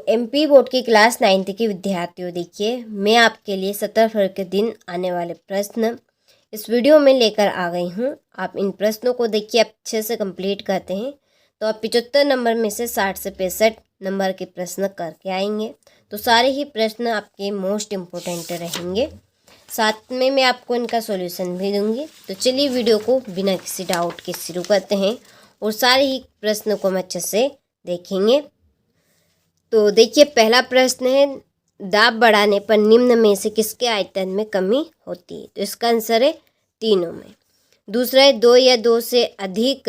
MP board की class 9th के विद्यार्थियों, देखिए मैं आपके लिए 17 फरवरी के दिन आने वाले प्रश्न इस वीडियो में लेकर आ गई हूँ। आप इन प्रश्नों को देखिए अच्छे से कंप्लीट करते हैं तो आप 75 नंबर में से 60 से 65 नंबर के प्रश्न करके आएंगे। तो सारे ही प्रश्न आपके मोस्ट इम्पोर्टेंट रहेंगे, साथ में मैं आपको इनका सॉल्यूशन भी दूंगी। तो चलिए वीडियो को बिना किसी डाउट के शुरू करते हैं और सारे ही प्रश्न को हम अच्छे से देखेंगे। तो देखिए पहला प्रश्न है, दाब बढ़ाने पर निम्न में से किसके आयतन में कमी होती है? तो इसका आंसर है तीनों में। दूसरा है, 2 या 2 से अधिक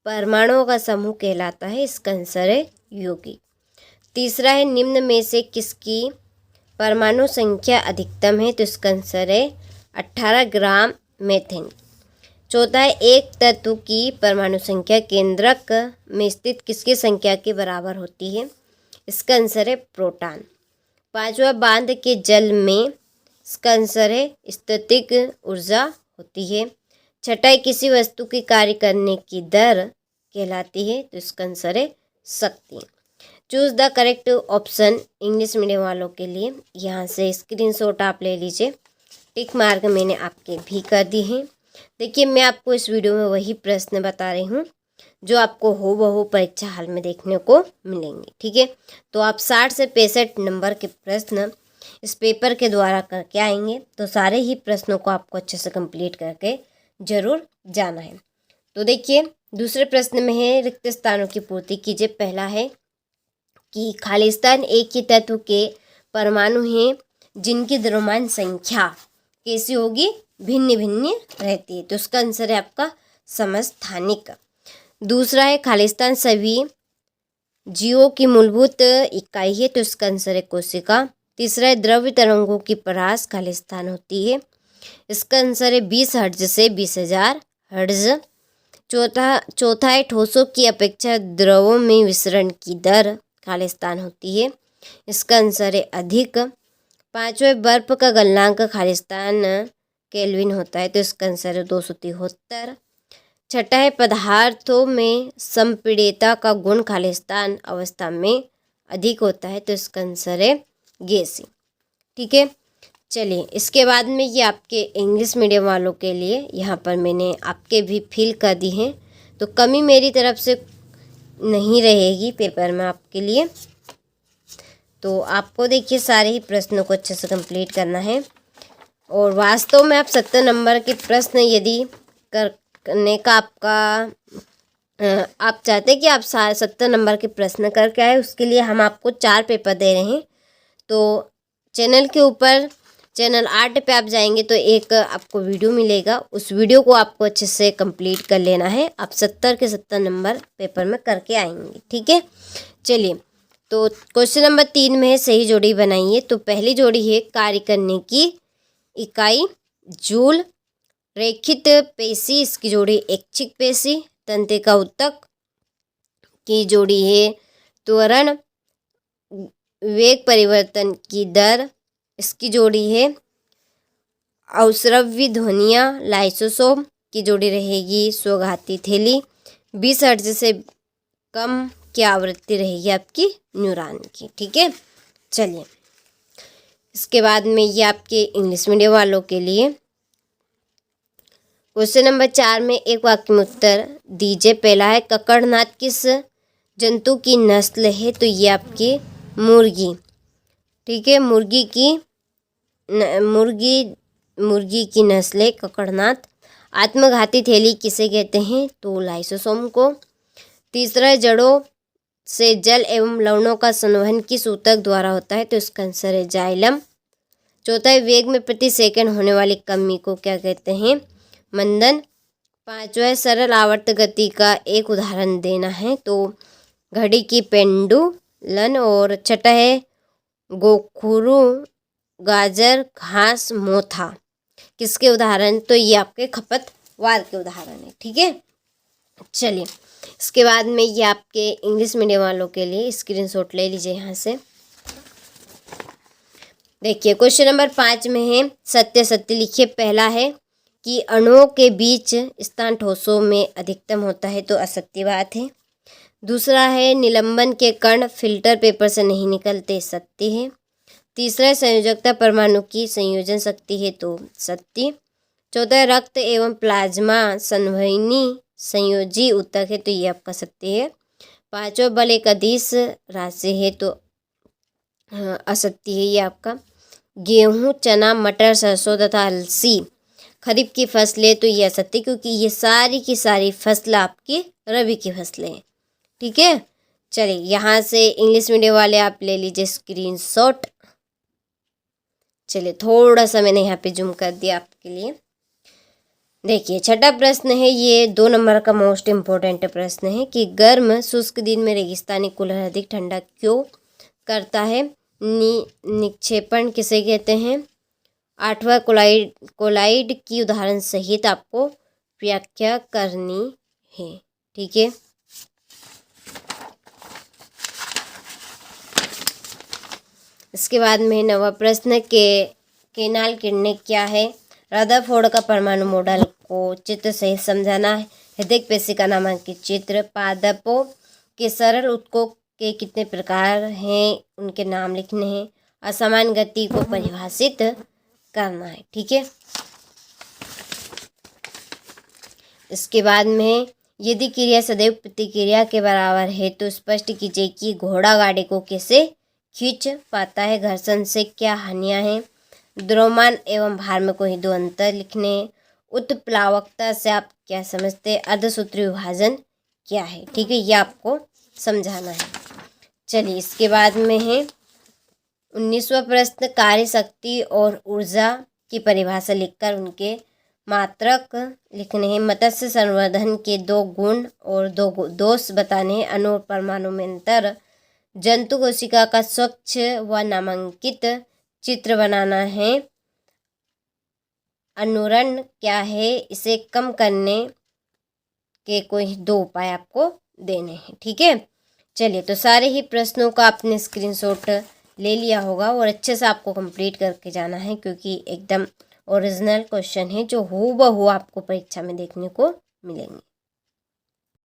परमाणुओं का समूह कहलाता है। इसका आंसर है यौगिक। तीसरा है, निम्न में से किसकी परमाणु संख्या अधिकतम है? तो इसका आंसर है 18 ग्राम मीथेन। चौथा है, एक तत्व की परमाणु संख्या केंद्रक में स्थित किसकी संख्या के बराबर होती है? इसका आंसर है प्रोटॉन। पांचवा, बांध के जल में, इसका आंसर है स्थैतिक ऊर्जा होती है। छठा, किसी वस्तु की कार्य करने की दर कहलाती है। तो इसका आंसर है शक्ति। Choose the correct option English medium वालों के लिए। यहाँ से स्क्रीनशॉट आप ले लीजिए। टिक मार्क मैंने आपके भी कर दी हैं। देखिए मैं आपको इस वीडियो में वही प्रश्न बता रही हूँ जो आपको हूबहू परीक्षा हाल में देखने को मिलेंगे, ठीक है। तो आप 60 से 65 नंबर के प्रश्न इस पेपर के द्वारा करके आएंगे। तो सारे ही प्रश्नों को आपको अच्छे से कंप्लीट करके जरूर जाना है। तो देखिए दूसरे प्रश्न में है, रिक्त स्थानों की पूर्ति कीजिए। पहला है कि खालिस्तान एक ही तत्व के परमाणु हैं जिनकी द्रव्यमान संख्या कैसी होगी? भिन्न भिन्न रहती है। तो उसका आंसर है आपका समस्थानिक। दूसरा है, खालिस्तान सभी जीवों की मूलभूत इकाई है। तो इसका आंसर है कोशिका। तीसरा है, द्रव्य तरंगों की परास खालिस्तान होती है। इसका आंसर है 20 हर्ट्ज से 20,000 हर्ट्ज। चौथा है, ठोसों की अपेक्षा द्रवों में विसरण की दर खालिस्तान होती है। इसका आंसर है अधिक। पांचवा, बर्फ का गलनांक खालिस्तान केल्विन होता है। तो इसका आंसर है 273। छठा है, पदार्थों में संपीड़ितता का गुण खालिस्तान अवस्था में अधिक होता है। तो इसका आंसर है गैसी, ठीक है। चलिए इसके बाद में ये आपके इंग्लिश मीडियम वालों के लिए यहाँ पर मैंने आपके भी फिल कर दी हैं। तो कमी मेरी तरफ से नहीं रहेगी पेपर में आपके लिए। तो आपको देखिए सारे ही प्रश्नों को अच्छे से कंप्लीट करना है। और वास्तव में आप 70 नंबर के प्रश्न यदि करने का आप चाहते हैं कि आप 70 नंबर के प्रश्न करके आए, उसके लिए हम आपको 4 पेपर दे रहे हैं। तो चैनल के ऊपर चैनल 8 पे आप जाएंगे तो एक आपको वीडियो मिलेगा, उस वीडियो को आपको अच्छे से कंप्लीट कर लेना है। आप 70 के 70 नंबर पेपर में करके आएंगे, ठीक है। चलिए तो क्वेश्चन नंबर 3 में है, सही जोड़ी बनाइए। तो पहली जोड़ी है, कार्य करने की इकाई जूल। रेखित पेशी, इसकी जोड़ी ऐच्छिक पेशी। तंत्रिका ऊतक की जोड़ी है त्वरण वेग परिवर्तन की दर, इसकी जोड़ी है अवस्रव्य ध्वनियाँ। लाइसोसोम की जोड़ी रहेगी स्वघाती थैली। 20 हर्ट्ज से कम की आवृत्ति रहेगी आपकी न्यूरॉन की, ठीक है। चलिए इसके बाद में ये आपके इंग्लिश मीडियम वालों के लिए क्वेश्चन नंबर 4 में एक वाक्य में उत्तर दीजिए। पहला है, ककड़नाथ किस जंतु की नस्ल है? तो ये आपकी मुर्गी, ठीक है। मुर्गी की नस्ल है ककड़नाथ। आत्मघाती थैली किसे कहते हैं? तो लाइसोसोम को। तीसरा है, जड़ों से जल एवं लवणों का संवहन किस ऊतक द्वारा होता है? तो इसका आंसर है जाइलम। चौथा है, वेग में प्रति सेकंड होने वाली कमी को क्या कहते हैं? मंदन। पांचवा है, सरल आवर्त गति का एक उदाहरण देना है। तो घड़ी की पेंडुलन। और छठा है, गोखुरु, गाजर, घास, मोथा किसके उदाहरण? तो ये आपके खपतवार के उदाहरण है, ठीक है। चलिए इसके बाद में ये आपके इंग्लिश मीडियम वालों के लिए स्क्रीनशॉट ले लीजिए यहाँ से। देखिए क्वेश्चन नंबर 5 में है, सत्य सत्य लिखिए। पहला है कि अणुओं के बीच स्थान ठोसों में अधिकतम होता है। तो असत्य बात है। दूसरा है निलंबन के कण फिल्टर पेपर से नहीं निकलते, सत्य है। तीसरा संयोजकता परमाणु की संयोजन शक्ति है, तो सत्य। चौथा रक्त एवं प्लाज्मा संवहनी संयोजी ऊतक है, तो ये आपका सत्य है। पांचवा बल एक अदिश राशि है, तो असत्य है ये आपका। गेहूं, चना, मटर, सरसों तथा अलसी खरीफ की फसलें, तो ये असत्य, क्योंकि ये सारी की सारी फसलें आपकी रबी की फसलें हैं। ठीक है, चलिए यहाँ से इंग्लिश मीडियम वाले आप ले लीजिए स्क्रीनशॉट। चलिए थोड़ा सा मैंने यहाँ पे जूम कर दिया आपके लिए। देखिए छठा प्रश्न है, ये 2 नंबर का मोस्ट इम्पोर्टेंट प्रश्न है कि गर्म शुष्क दिन में रेगिस्तानी कूलर अधिक ठंडा क्यों करता है? निक्षेपण किसे कहते हैं? आठवां कोलाइड की उदाहरण सहित आपको व्याख्या करनी है। ठीक है, इसके बाद में नवा प्रश्न के केनाल किरणें क्या है? रदरफोर्ड का परमाणु मॉडल को चित्र सहित समझाना है। हृदय पेशिका नामांकित चित्र। पादपों के सरल ऊतकों के कितने प्रकार हैं, उनके नाम लिखने हैं। असमान गति को परिभाषित करना है। ठीक है, इसके बाद में यदि क्रिया सदैव प्रतिक्रिया के बराबर है तो स्पष्ट कीजिए कि घोड़ा गाड़ी को कैसे खींच पाता है। घर्षण से क्या हानियां हैं? द्रव्यमान एवं भार में कोई 2 अंतर लिखने। उत्प्लावकता से आप क्या समझते हैं? अर्धसूत्री विभाजन क्या है? ठीक है, ये आपको समझाना है। चलिए इसके बाद में है 19वां प्रश्न, कार्य शक्ति और ऊर्जा की परिभाषा लिखकर उनके मात्रक लिखने हैं। मत्स्य संवर्धन के 2 गुण और 2 दोष बताने हैं। अणु और परमाणु में अंतर। जंतु कोशिका का स्वच्छ व नामांकित चित्र बनाना है। अनुरण क्या है? इसे कम करने के कोई 2 उपाय आपको देने हैं। ठीक है, चलिए तो सारे ही प्रश्नों का आपने स्क्रीनशॉट ले लिया होगा और अच्छे से आपको कंप्लीट करके जाना है, क्योंकि एकदम ओरिजिनल क्वेश्चन है जो हूबहू आपको परीक्षा में देखने को मिलेंगे।